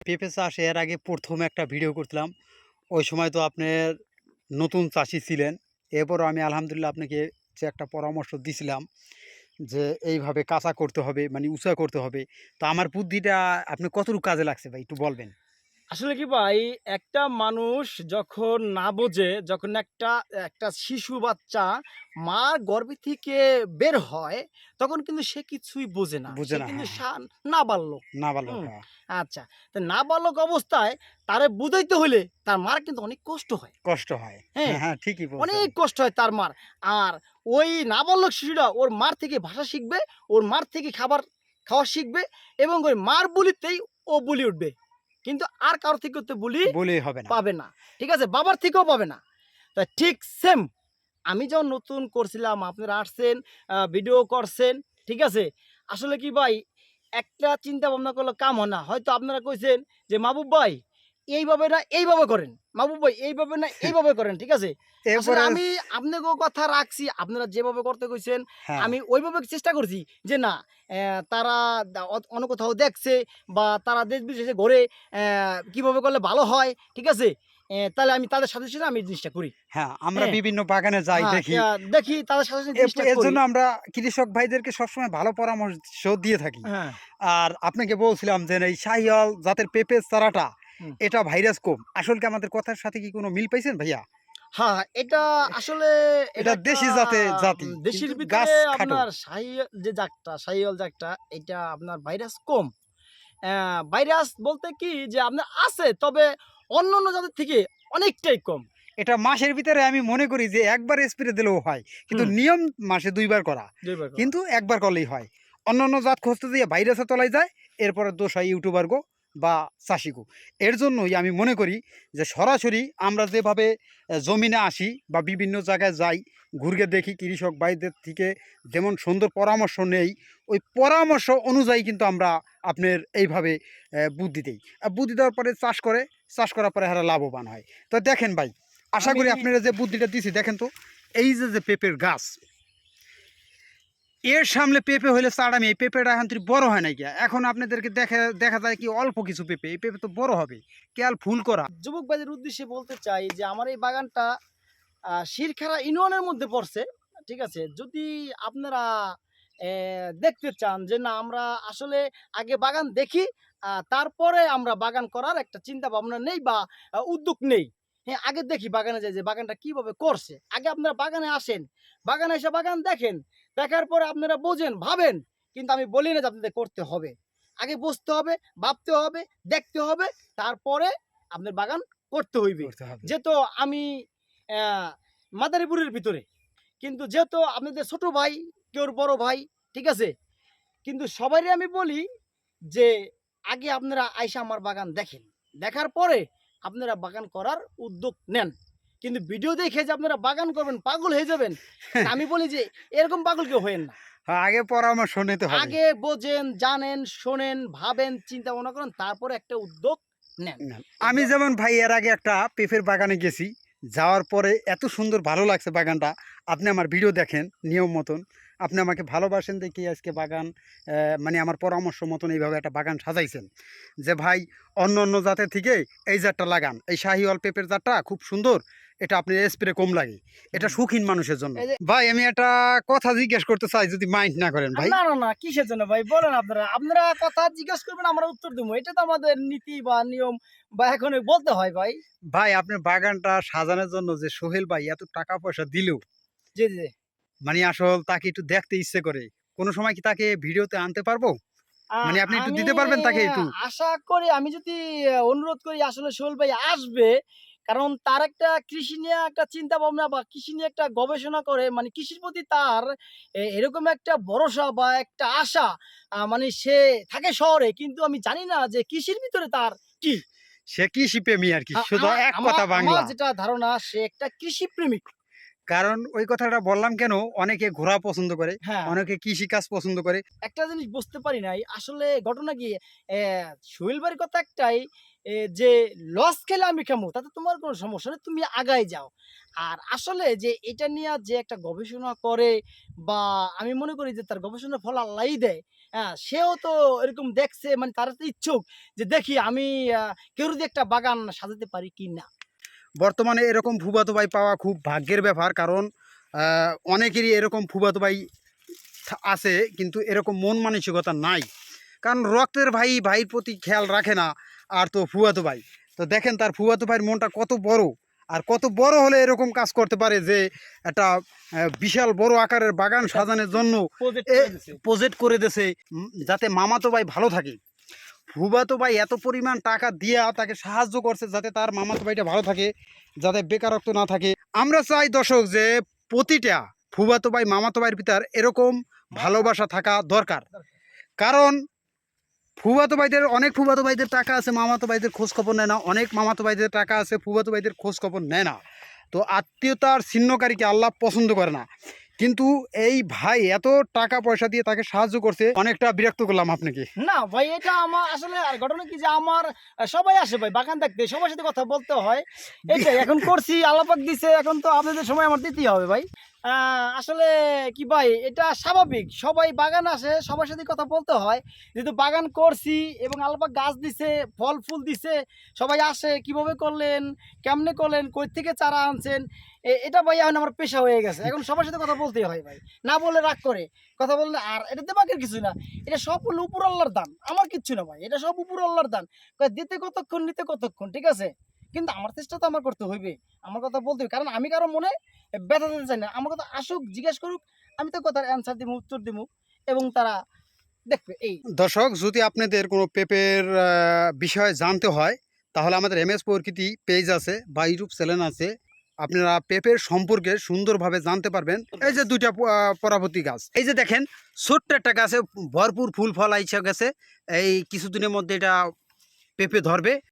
পেঁপে চাষ এর আগে ১ম একটা ভিডিও করছিলাম। ওই সময় তো আপনার নতুন চাষী ছিলেন। এরপরও আমি আলহামদুলিল্লাহ আপনাকে যে একটা পরামর্শ দিছিলাম যে, এইভাবে কাঁচা করতে হবে, মানে উঁচা করতে হবে। তো আমার বুদ্ধিটা আপনি কতটুকু কাজে লাগছে ভাই একটু বলবেন? আসলে কি ভাই, একটা মানুষ যখন না বোঝে, যখন একটা একটা শিশু বাচ্চা মার গর্ভে থেকে বের হয়, তখন কিন্তু সে কিছুই বোঝে না। বুঝে সে না, কিন্তু হ্যাঁ, হ্যাঁ। নাবালক। নাবালক, হুম? হ্যাঁ। আচ্ছা। তো নাবালক অবস্থায় তারে বুঝাইতে হইলে তার মার কিন্তু অনেক কষ্ট হয়। কষ্ট হয়। হ্যাঁ? হ্যাঁ, হ্যাঁ, ঠিকই বলছেন। অনেক কষ্ট হয় তার মার। আর ওই নাবালক শিশুরা ওর মার থেকে ভাষা শিখবে, ওর মার থেকে খাবার খাওয়া শিখবে এবং ওই মার বুলিতেই ও বুলি উঠবে। কিন্তু আর কারো থেকে তো বুলি বলেই হবে না। পাবে না। ঠিক আছে? বাবার থেকেও পাবে না। তা ঠিক সেম আমি যখন নতুন করছিলাম, আপনারা আসছেন, ভিডিও করছেন, ঠিক আছে? আসলে কি ভাই, একটা চিন্তা ভাবনা করলে কাম হয় না। হয়তো আপনারা কইছেন যে, "মাহবুব ভাই, এইভাবে না এইভাবে করেন। মাহবুব ভাই, এইভাবে না এইভাবে করেন।" ঠিক আছে? আসলে এরপরে আমি আপনাকেও কথা রাখছি। আপনারা যেভাবে করতে কইছেন, হ্যাঁ, আমি ওইভাবে চেষ্টা করছি যে না, তারা অন্য কোথাও দেখছে বা তারা দেশ-বিদেশে ঘুরে কিভাবে করলে ভালো হয়, ঠিক আছে? তাহলে আমি তাদের সাথে, সাথে আমি জিনিসটা করি। হ্যাঁ, আমরা হ্যাঁ? বিভিন্ন বাগানে যাই হ্যাঁ, দেখি। দেখি তাদের সাথে, সাথে জিনিসটা এর করি। জন্য আমরা কৃষক ভাইদেরকে সবসময় ভালো পরামর্শ দিয়ে থাকি। হ্যাঁ, আর আপনাকে বলছিলাম যে এই শাহিওয়াল জাতের পেঁপের চারাটা হুম। এটা ভাইরাস কম। আসল কি আমাদের কথার সাথে কি কোনো মিল পাইছেন ভাইয়া? হ্যাঁ, এটা আসলে এটা এটা একটা দেশি জাতি দেশির কিন্তু ভিতরে গাছ খাটো। আপনার যে জাতটা, শাহিওয়াল জাতটা, এটা আপনার ভাইরাস কম। ভাইরাস বলতে কি যে আপনার আছে, তবে অন্যান্য জাতের থেকে অনেকটাই কম। এটা মাসের ভিতরে আমি মনে করি যে একবার স্প্রে দিলেও হয়। কিন্তু হুম, নিয়ম মাসে ২ বার করা। ২ বার করা। কিন্তু একবার করলেই হয়। অন্যান্য জাত খুঁজতে যেয়ে ভাইরাসের তলায় যায়। এরপরে দোষ হয় ইউটিউবারগো বা চাষিগো। এর জন্যই আমি মনে করি যে সরাসরি আমরা যেভাবে জমিনে আসি বা বিভিন্ন জায়গায় যাই, ঘুরে দেখি কৃষক ভাইদের থেকে যেমন সুন্দর পরামর্শ নেই, ওই পরামর্শ অনুযায়ী কিন্তু আমরা আপনার এইভাবে বুদ্ধি দেই। বুদ্ধি দেওয়ার পরে চাষ করার পরে এরা লাভবান হয়। তো দেখেন ভাই, আশা আমি করি আপনারা যে বুদ্ধিটা দিছি দেখেন তো, এই যে পেঁপের গাছ, এর সামনে পেঁপে হইলে চাড়ামি, এই পেঁপেটা এখন তুই বড় হয় নাই গিয়া। এখন আপনাদেরকে দেখা যায় কি অল্প কিছু পেঁপে, এই পেঁপে তো বড় হবে। কেয়াল ফুল করা। যুবক ভাইদের উদ্দেশ্যে বলতে চাই যে আমার এই বাগানটা শিরখারা ইউনিয়নের মধ্যে পড়ছে। ঠিক আছে? যদি আপনারা দেখতে চান যে না, আমরা আসলে আগে বাগান দেখি, তারপরে আমরা বাগান করার একটা চিন্তা ভাবনা নেই বা উদ্যোগ নেই। হ্যাঁ, আগে দেখি বাগানে যাই যে বাগানটা কিভাবে করছে। আগে আপনারা বাগানে আসেন। বাগানে এসে বাগান দেখেন। দেখার পরে আপনারা বোঝেন, ভাবেন। কিন্তু আমি বলি না যে আপনাদের করতে হবে। আগে বুঝতে হবে, ভাবতে হবে, দেখতে হবে। তারপরে আপনার বাগান করতে হইবে। করতে হবে। যেহেতু আমি অ্যা মাদারীপুরের ভিতরে। কিন্তু যেহেতু আপনাদের ছোট ভাই, কেউ বড় ভাই, ঠিক আছে? কিন্তু সবাইরে আমি বলি যে, আগে আপনারা আইসা আমার বাগান দেখেন। দেখার পরে আপনারা বাগান করার উদ্যোগ নেন। কিন্তু ভিডিও দেখে যে আপনারা বাগান করবেন, পাগল হয়ে যাবেন, তা আমি বলি যে এরকম পাগল কেউ হইয়েন না। হ্যাঁ, আগে পরামর্শ নিতে হবে। আগে বোঝেন, জানেন, শোনেন, ভাবেন, চিন্তা ভাবনা করেন, তারপরে একটা উদ্যোগ নেন। না, এই আমি যেমন ভাই এর আগে একটা পেঁপের বাগানে গেছি। যাওয়ার পরে এত সুন্দর ভালো লাগছে বাগানটা। আপনি আমার ভিডিও দেখেন নিয়ম মতন। আপনি আমাকে ভালোবাসেন দেখেই আজকে বাগান মানে আমার পরামর্শ মতন এইভাবে একটা বাগান সাজাইছেন। যে ভাই অন্য জাতের থেকে এই জাতটা লাগান। এই শাহিওয়াল পেঁপের জাতটা খুব সুন্দর। এটা আপনি স্প্রে কম লাগে। এটা হুম। শৌখিন মানুষের জন্য। এই যে ভাই আমি একটা কথা জিজ্ঞেস করতে চাই যদি মাইন্ড না করেন ভাই? না, না, না, কিসের জন্য ভাই? বলেন আপনারা। আপনারা কথা জিজ্ঞেস করবেন, আমরা উত্তর দেবো। এটা তো আমাদের নীতি বা নিয়ম বা এখন বলতে হয় ভাই। ভাই আপনার বাগানটা সাজানোর জন্য যে সোহেল ভাই এত টাকা পয়সা দিল, জি, জি। মানে তাকে একটু দেখতে ইচ্ছে করে। কোনো সময় কি তাকে ভিডিওতে আনতে পারবো? আ মানে আপনি একটু আমি দিতে পারবেন তাকে একটু? আশা করি, আমি যদি অনুরোধ করি, আসলে সোহেল ভাই আসবে। কারণ তার একটা কৃষি নিয়ে একটা চিন্তা ভাবনা বা কৃষি নিয়ে একটা গবেষণা করে, মানে কৃষির প্রতি তার এরকম একটা ভরসা বা একটা আশা। মানে সে থাকে শহরে, কিন্তু আমি জানি না যে কৃষির ভিতরে তার কি? সে কৃষিপ্রেমী আরকি। শুধু আমার এক আমার কথা আমার বাংলা। যেটা ধারণা, সে একটা কৃষিপ্রেমিক। কারণ ওই কথাটা বললাম কেন? অনেকে ঘোরা পছন্দ করে, হ্যাঁ। অনেকে কৃষিকাজ পছন্দ করে। একটা জিনিস বুঝতে পারি নাই। আসলে ঘটনা কি, সোহেল ভাইয়ের কথা একটাই, যে লস খেলে আমি খামো তাতে তোমার কোনো সমস্যা নেই, তুমি আগায় যাও। আর আসলে যে এটা নিয়ে যে একটা গবেষণা করে বা আমি মনে করি যে তার গবেষণার ফল আল্লাহই দেয়। হ্যাঁ, সেও তো এরকম দেখছে, মানে তারা তো ইচ্ছুক যে দেখি আমি কেউ যদি একটা বাগান সাজাতে পারি কিনা। বর্তমানে এরকম ফুফাতো ভাই পাওয়া খুব ভাগ্যের ব্যাপার, কারণ অনেকেরই এরকম ফুফাতো ভাই আছে কিন্তু এরকম মন মানসিকতা নাই। কারণ রক্তের ভাই ভাইয়ের প্রতি খেয়াল রাখে না, আর তো ফুফাতো ভাই তো দেখেন তার ফুফাতো ভাইয়ের মনটা কত বড়, আর কত বড় হলে এরকম কাজ করতে পারে যে একটা বিশাল বড় আকারের বাগান সাজানোর জন্য প্রজেক্ট করে দিছে। প্রজেক্ট করে দিয়েছে, যাতে মামাতো ভাই ভালো থাকে। ফুফাতো ভাই এত পরিমাণ টাকা দিয়া তাকে সাহায্য করছে যাতে তার মামাতো ভাইটা ভালো থাকে, যাতে বেকারত্ব না থাকে। আমরা চাই দর্শক যে প্রতিটা ফুফাতো ভাই মামাতো ভাইয়ের ভিতর এরকম ভালোবাসা থাকা দরকার। কারণ ফুফাতো ভাইদের অনেক ফুফাতো ভাইদের টাকা আছে, মামাতো ভাইদের খোঁজ খবর নেয় না, অনেক মামাতো ভাইদের টাকা আছে, ফুফাতো ভাইদের খোঁজ খবর নেয় না। তো আত্মীয়তার ছিন্নকারীকে আল্লাহ পছন্দ করে না। কিন্তু এই ভাই এত টাকা পয়সা দিয়ে তাকে সাহায্য করছে, অনেকটা বিরক্ত করলাম আপনাকে। না ভাই, এটা আমার আসলে আর ঘটনা কি যে আমার সবাই আসে ভাই বাগান দেখতে, সবার সাথে কথা বলতে হয়। এইটাই এখন করছি, আল্লাপাক দিছে, এখন তো আপনাদের সময় আমার দিতেই হবে ভাই। আসলে কি ভাই, এটা স্বাভাবিক, সবাই বাগান আসে, সবার সাথে কথা বলতে হয়। যেহেতু বাগান করছি এবং আল্লাপাক গাছ দিছে, ফল ফুল দিছে, সবাই আসে কিভাবে করলেন, কেমনে করলেন, কই থেকে চারা আনছেন, এটা ভাই এখন আমার পেশা হয়ে গেছে। এখন সবার সাথে কথা বলতেই হয় ভাই, না বললে রাগ করে, কথা বললে। আর এটা দেবাকের কিছু না, এটা সব হলো উপর আল্লাহর দান, আমার কিচ্ছু না ভাই, এটা সব উপর আল্লাহর দান। দিতে কতক্ষণ, নিতে কতক্ষণ, ঠিক আছে। কিন্তু আমার চেষ্টা তো আমার করতে হইবে, আমার কথা বলতে হবে, কারণ আমি কারো মনে ব্যথা দিতে চাই না। আমার কথা আসুক, জিজ্ঞেস করুক, আমি তো কথার অ্যান্সার দিব, উত্তর দিব, এবং তারা দেখবে। এই দর্শক, যদি আপনাদের কোনো পেপের বিষয়ে জানতে হয় তাহলে আমাদের MS প্রকৃতি পেজ আছে বা ইউটিউব চ্যানেল আছে, আপনারা পেপের সম্পর্কে সুন্দরভাবে জানতে পারবেন। এই যে দুইটা পরাবর্তী গাছ, এই যে দেখেন ছোট্ট একটা গাছে ভরপুর ফুল ফল আইসা গেছে, এই কিছুদিনের মধ্যে এটা পেঁপে ধরবে।